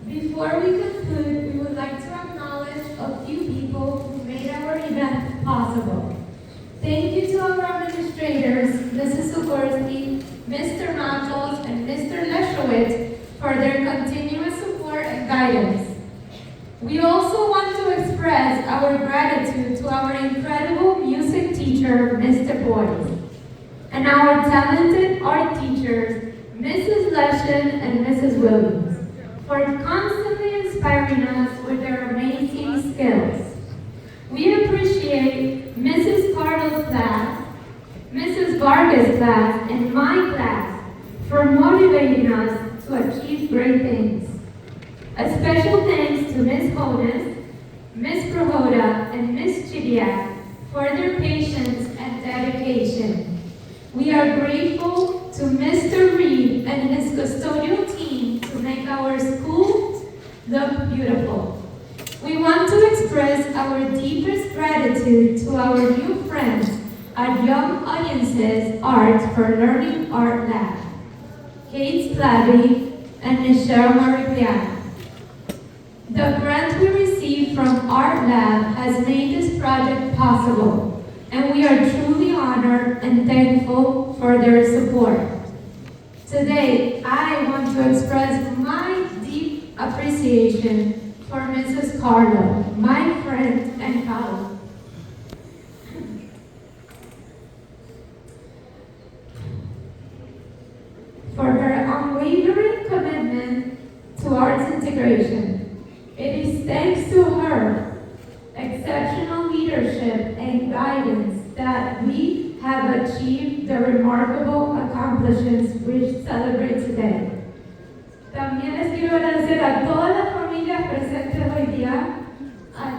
Before we conclude, we would like to acknowledge a few people who made our event possible. Thank you to our administrators, Mrs. Sikorsky, Mr. Matos, and Mr. Leshowitz for their continuous support and guidance. We also want to express our gratitude to our incredible music teacher, Mr. Boyce, and our talented art teachers, Mrs. Leshen and Mrs. Williams, for constantly inspiring us with their amazing skills. We appreciate Mrs. Carlos' class, Mrs. Vargas' class, and my class for motivating us to achieve great things. A special thanks to Ms. Honas, Ms. Prohoda, and Ms. Chidiak for their patience and dedication. We are grateful to Mr. Reed and his custodial team to make our school look beautiful. We want to express our deepest gratitude to our new friends at Young Audiences Arts for Learning Art Lab, Kate Splavy and Michelle Maripiano. The grant we received from Art Lab has made this project possible, and we are truly honored and thankful for their support. Today, I want to express my deep appreciation for Mrs. Carlo, my friend and colleague. For her unwavering commitment to arts integration. It is thanks to her exceptional leadership and guidance that we have achieved the remarkable accomplishments we celebrate today. También les quiero agradecer a todas las familias presentes hoy día,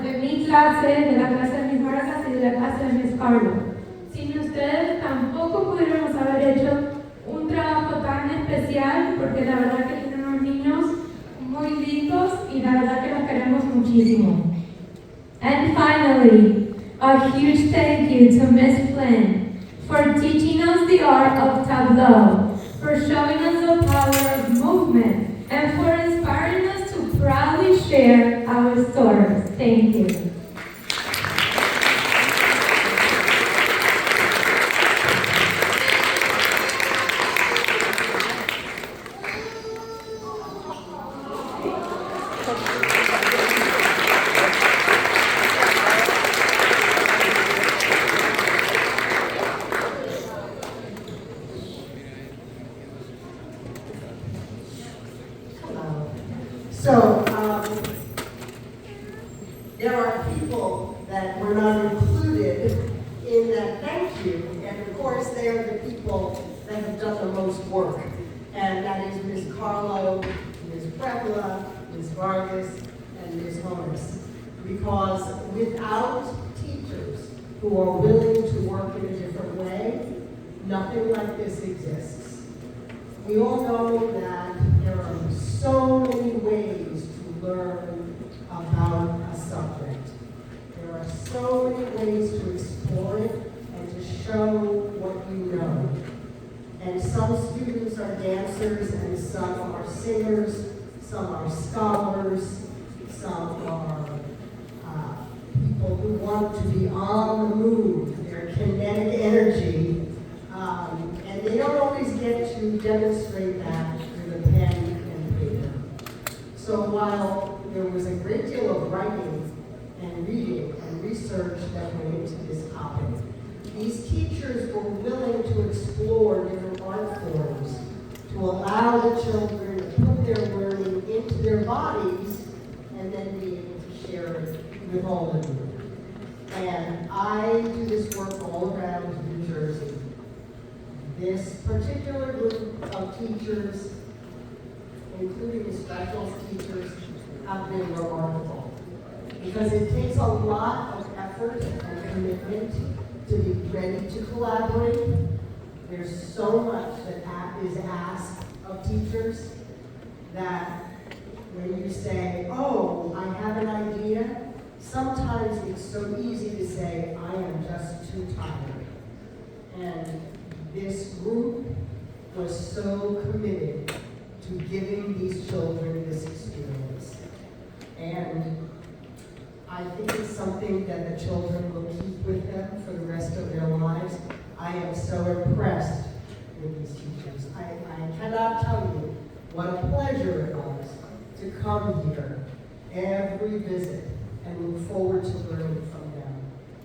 de mi clase, de la clase de mis Vargas y de la clase de mis Carlos. Sin ustedes tampoco pudiéramos haber hecho un trabajo tan especial, porque la verdad que tienen unos niños muy lindos y la verdad que los queremos muchísimo. And finally, a huge thank you to Ms. Flynn for teaching us the art of tableau, for showing us the power of movement, and for inspiring us to proudly share our stories. Thank you. So, there are people that were not included in that thank you, and of course they are the people that have done the most work. And that is Ms. Carlo, Ms. Prepla, Ms. Vargas, and Ms. Honas. Because without teachers who are willing to work in a different way, nothing like this exists. We all know that there are so many ways to learn about a subject. There are so many ways to explore it and to show what you know. And some students are dancers and some are singers, some are scholars, some are people who want to be on the move, their kinetic energy. And they don't always get to demonstrate that with a pen and paper. So while there was a great deal of writing and reading and research that went into this topic, these teachers were willing to explore different art forms to allow the children to put their learning into their bodies and then be able to share it with all of you. And I do this work all around New Jersey. This particular group of teachers including the special teachers, have been remarkable. Because it takes a lot of effort and commitment to be ready to collaborate. There's so much that is asked of teachers that when you say, oh, I have an idea, sometimes it's so easy to say, I am just too tired. And this group was so committed to giving these children this experience. And I think it's something that the children will keep with them for the rest of their lives. I am so impressed with these teachers. I cannot tell you what a pleasure it was to come here every visit and look forward to learning from them.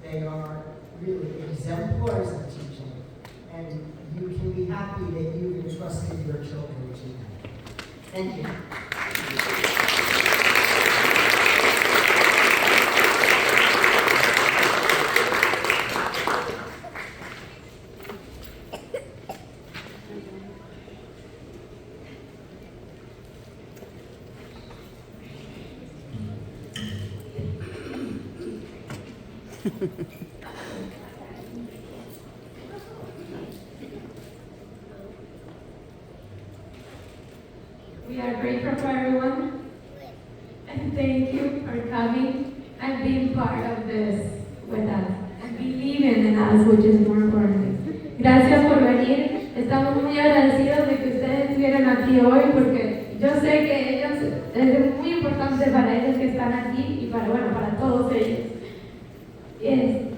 They are really exemplars of teaching, and you can be happy that you've entrusted your children to them. Thank you. We are grateful for everyone, and thank you for coming and being part of this with us, and believing in us, which is more important. Gracias por venir. Estamos muy agradecidos de que ustedes estuvieran aquí hoy, porque yo sé que ellos, es muy importante para ellos que están aquí y para todos ellos.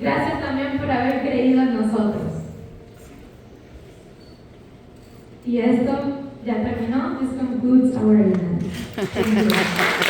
Gracias también por haber creído en nosotros. Y esto ya terminó. This concludes our event. Thank you.